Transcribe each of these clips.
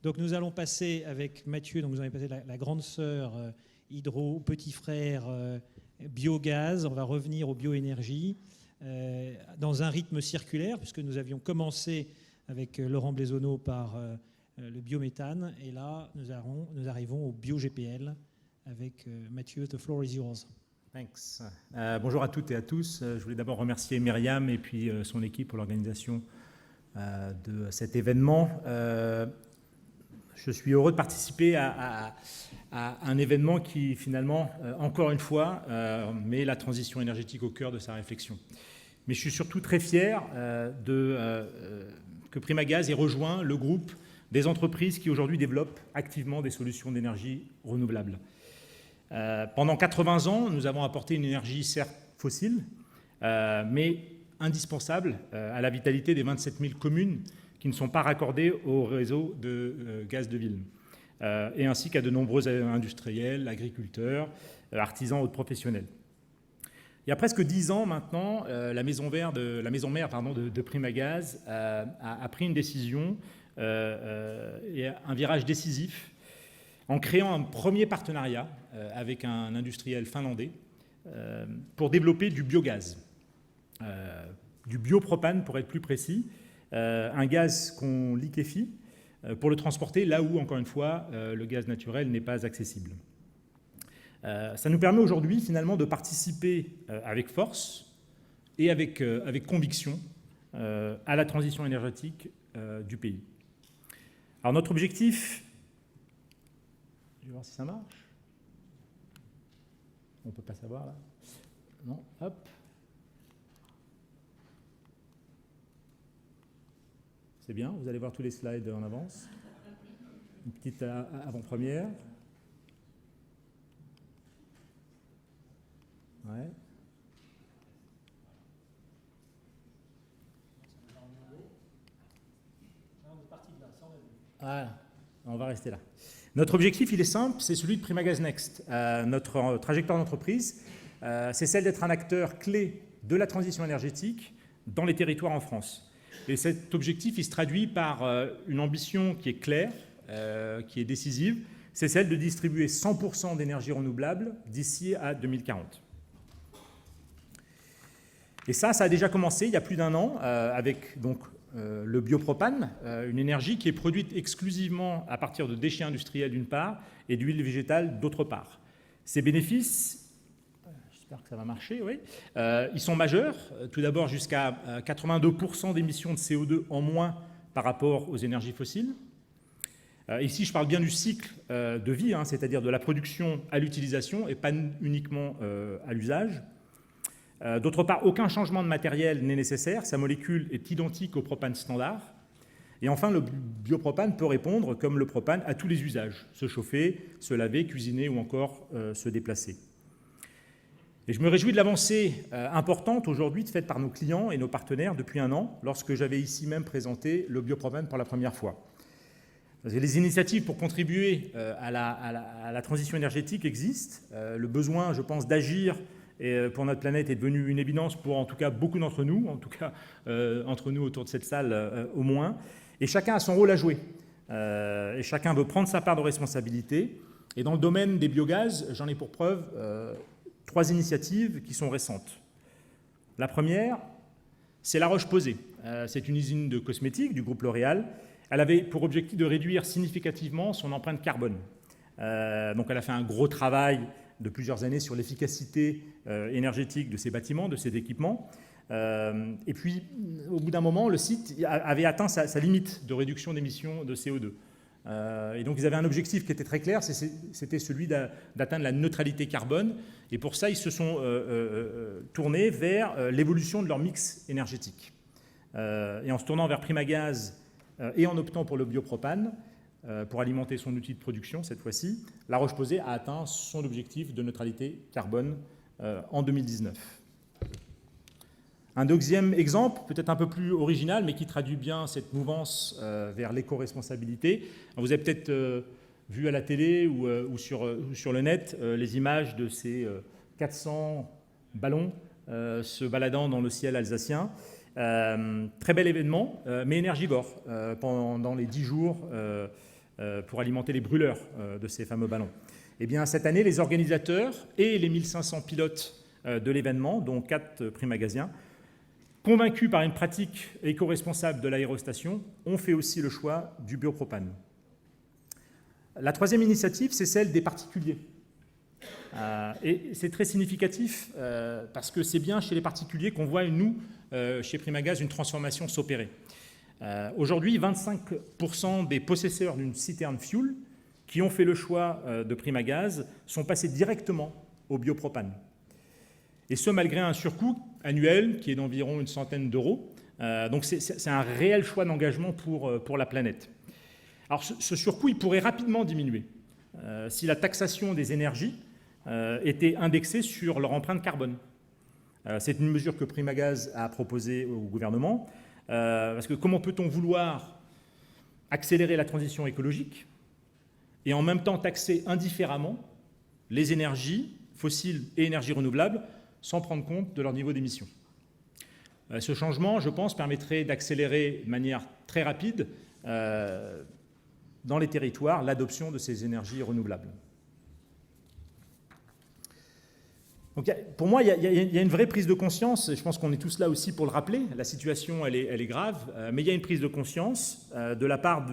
Donc nous allons passer avec Mathieu, donc vous allez passer la grande sœur hydro, petit frère biogaz, on va revenir aux bioénergies dans un rythme circulaire, puisque nous avions commencé avec Laurent Blaisonneau par le biométhane, et là nous arrivons au bio-GPL avec Mathieu, the floor is yours. Thanks. Bonjour à toutes et à tous. Je voulais d'abord remercier Myriam et puis son équipe pour l'organisation de cet événement. Je suis heureux de participer à un événement qui, finalement, encore une fois, met la transition énergétique au cœur de sa réflexion. Mais je suis surtout très fier que Primagaz ait rejoint le groupe des entreprises qui, aujourd'hui, développent activement des solutions d'énergie renouvelable. Pendant 80 ans, nous avons apporté une énergie, certes fossile, mais indispensable à la vitalité des 27 000 communes qui ne sont pas raccordées au réseau de gaz de ville, et ainsi qu'à de nombreux industriels, agriculteurs, artisans ou professionnels. Il y a presque 10 ans maintenant, la maison mère de Primagaz a pris une décision et un virage décisif en créant un premier partenariat avec un industriel finlandais pour développer du biogaz, du biopropane pour être plus précis, un gaz qu'on liquéfie pour le transporter là où, encore une fois, le gaz naturel n'est pas accessible. Ça nous permet aujourd'hui finalement de participer avec force et avec conviction à la transition énergétique du pays. Alors notre objectif, je vais voir si ça marche. On ne peut pas savoir là. Non, hop. C'est bien, vous allez voir tous les slides en avance. Une petite avant-première. Ouais. Voilà, on va rester là. Notre objectif, il est simple, c'est celui de Primagaz Next. Notre trajectoire d'entreprise, c'est celle d'être un acteur clé de la transition énergétique dans les territoires en France. Et cet objectif, il se traduit par une ambition qui est claire, qui est décisive, c'est celle de distribuer 100% d'énergie renouvelable d'ici à 2040. Et ça a déjà commencé il y a plus d'1 an avec donc, le biopropane, une énergie qui est produite exclusivement à partir de déchets industriels d'une part et d'huile végétale d'autre part. Ces bénéfices, j'espère que ça va marcher, oui, ils sont majeurs. Tout d'abord jusqu'à 82% d'émissions de CO2 en moins par rapport aux énergies fossiles. Ici, je parle bien du cycle de vie, c'est-à-dire de la production à l'utilisation et pas uniquement à l'usage. D'autre part, aucun changement de matériel n'est nécessaire, sa molécule est identique au propane standard. Et enfin, le biopropane peut répondre, comme le propane, à tous les usages, se chauffer, se laver, cuisiner ou encore se déplacer. Et je me réjouis de l'avancée importante aujourd'hui faite par nos clients et nos partenaires depuis 1 an, lorsque j'avais ici même présenté le biopropane pour la première fois. Les initiatives pour contribuer à la transition énergétique existent. Le besoin, je pense, d'agir pour notre planète est devenu une évidence pour en tout cas beaucoup d'entre nous, en tout cas entre nous autour de cette salle au moins. Et chacun a son rôle à jouer. Et chacun veut prendre sa part de responsabilité. Et dans le domaine des biogaz, j'en ai pour preuve 3 initiatives qui sont récentes. La première, c'est La Roche-Posay. C'est une usine de cosmétiques du groupe L'Oréal. Elle avait pour objectif de réduire significativement son empreinte carbone. Donc elle a fait un gros travail de plusieurs années sur l'efficacité énergétique de ses bâtiments, de ses équipements. Et puis, au bout d'un moment, le site avait atteint sa limite de réduction d'émissions de CO2. Et donc, ils avaient un objectif qui était très clair, c'était celui d'atteindre la neutralité carbone. Et pour ça, ils se sont tournés vers l'évolution de leur mix énergétique. Et en se tournant vers Primagaz et en optant pour le biopropane, pour alimenter son outil de production cette fois-ci, La Roche-Posay a atteint son objectif de neutralité carbone en 2019. Un deuxième exemple, peut-être un peu plus original, mais qui traduit bien cette mouvance vers l'éco-responsabilité. Vous avez peut-être vu à la télé ou sur le net les images de ces 400 ballons se baladant dans le ciel alsacien. Très bel événement, mais énergivore pendant les 10 jours pour alimenter les brûleurs de ces fameux ballons. Eh bien, cette année, les organisateurs et les 1500 pilotes de l'événement, dont 4 prix Magazien, convaincus par une pratique éco-responsable de l'aérostation, ont fait aussi le choix du biopropane. La troisième initiative, c'est celle des particuliers. Et c'est très significatif parce que c'est bien chez les particuliers qu'on voit, nous, chez Primagaz, une transformation s'opérer. Aujourd'hui, 25% des possesseurs d'une citerne fuel qui ont fait le choix de Primagaz sont passés directement au biopropane. Et ce, malgré un surcoût annuel qui est d'environ une centaine d'euros. Donc c'est un réel choix d'engagement pour la planète. Alors ce surcoût, il pourrait rapidement diminuer si la taxation des énergies était indexée sur leur empreinte carbone. C'est une mesure que Primagaz a proposée au gouvernement, parce que comment peut-on vouloir accélérer la transition écologique et en même temps taxer indifféremment les énergies fossiles et énergies renouvelables sans prendre compte de leur niveau d'émission? Ce changement, je pense, permettrait d'accélérer de manière très rapide dans les territoires l'adoption de ces énergies renouvelables. Donc, pour moi, il y a une vraie prise de conscience, et je pense qu'on est tous là aussi pour le rappeler. La situation, elle est grave, mais il y a une prise de conscience de la part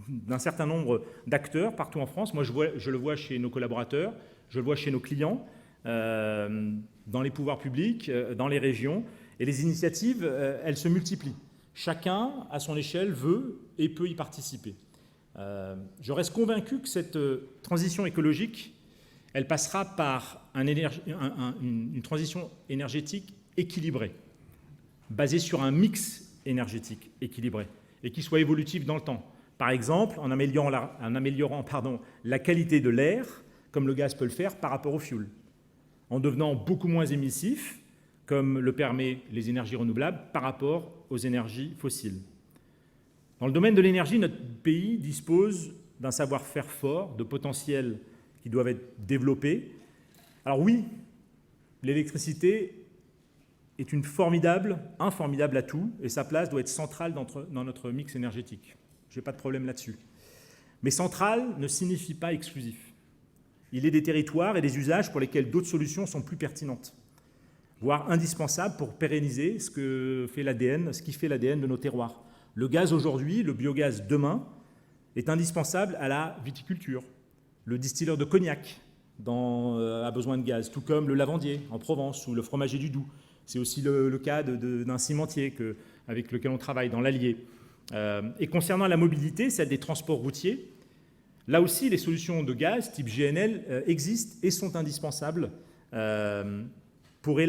d'un certain nombre d'acteurs partout en France. Moi, je le vois chez nos collaborateurs, je le vois chez nos clients, dans les pouvoirs publics, dans les régions. Et les initiatives, elles se multiplient. Chacun, à son échelle, veut et peut y participer. Je reste convaincu que cette transition écologique, elle passera par une transition énergétique équilibrée, basée sur un mix énergétique équilibré et qui soit évolutif dans le temps. Par exemple, en améliorant la qualité de l'air, comme le gaz peut le faire par rapport au fioul, en devenant beaucoup moins émissif, comme le permet les énergies renouvelables, par rapport aux énergies fossiles. Dans le domaine de l'énergie, notre pays dispose d'un savoir-faire fort, de potentiel qui doivent être développés. Alors oui, l'électricité est un formidable atout, et sa place doit être centrale dans notre mix énergétique. Je n'ai pas de problème là-dessus. Mais centrale ne signifie pas exclusif. Il est des territoires et des usages pour lesquels d'autres solutions sont plus pertinentes, voire indispensables pour pérenniser ce qui fait l'ADN de nos terroirs. Le gaz aujourd'hui, le biogaz demain, est indispensable à la viticulture. Le distilleur de cognac a besoin de gaz, tout comme le lavandier en Provence ou le fromager du Doubs. C'est aussi le cas d'un cimentier avec lequel on travaille, dans l'Allier. Et concernant la mobilité, celle des transports routiers, là aussi, les solutions de gaz type GNL existent et sont indispensables pour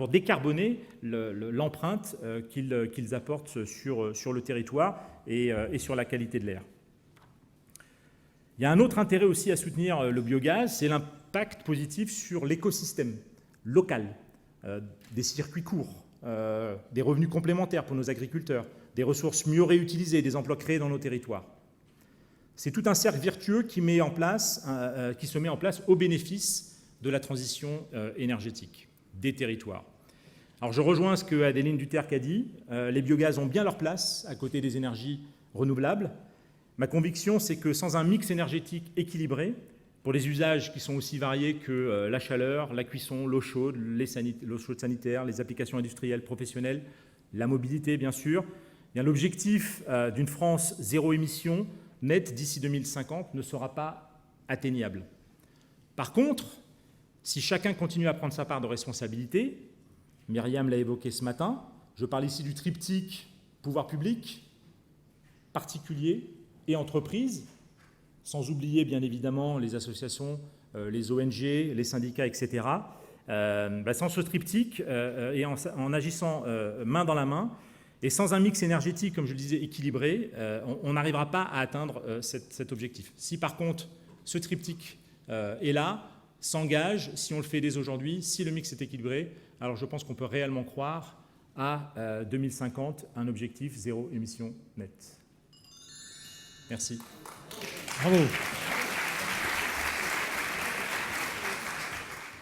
décarboner l'empreinte qu'ils apportent sur le territoire et sur la qualité de l'air. Il y a un autre intérêt aussi à soutenir le biogaz, c'est l'impact positif sur l'écosystème local, des circuits courts, des revenus complémentaires pour nos agriculteurs, des ressources mieux réutilisées, des emplois créés dans nos territoires. C'est tout un cercle vertueux qui se met en place au bénéfice de la transition énergétique des territoires. Alors je rejoins ce que Adeline Duterque a dit, les biogaz ont bien leur place à côté des énergies renouvelables. Ma conviction, c'est que sans un mix énergétique équilibré, pour les usages qui sont aussi variés que la chaleur, la cuisson, l'eau chaude, l'eau chaude sanitaire, les applications industrielles, professionnelles, la mobilité bien sûr, bien, l'objectif d'une France zéro émission nette d'ici 2050 ne sera pas atteignable. Par contre, si chacun continue à prendre sa part de responsabilité, Myriam l'a évoqué ce matin, je parle ici du triptyque pouvoir public, particulier et entreprises, sans oublier bien évidemment les associations, les ONG, les syndicats, etc. Sans ce triptyque et en agissant main dans la main, et sans un mix énergétique, comme je le disais, équilibré, on n'arrivera pas à atteindre cet objectif. Si par contre ce triptyque est là, s'engage, si on le fait dès aujourd'hui, si le mix est équilibré, alors je pense qu'on peut réellement croire à 2050 un objectif zéro émission nette. Merci. Bravo.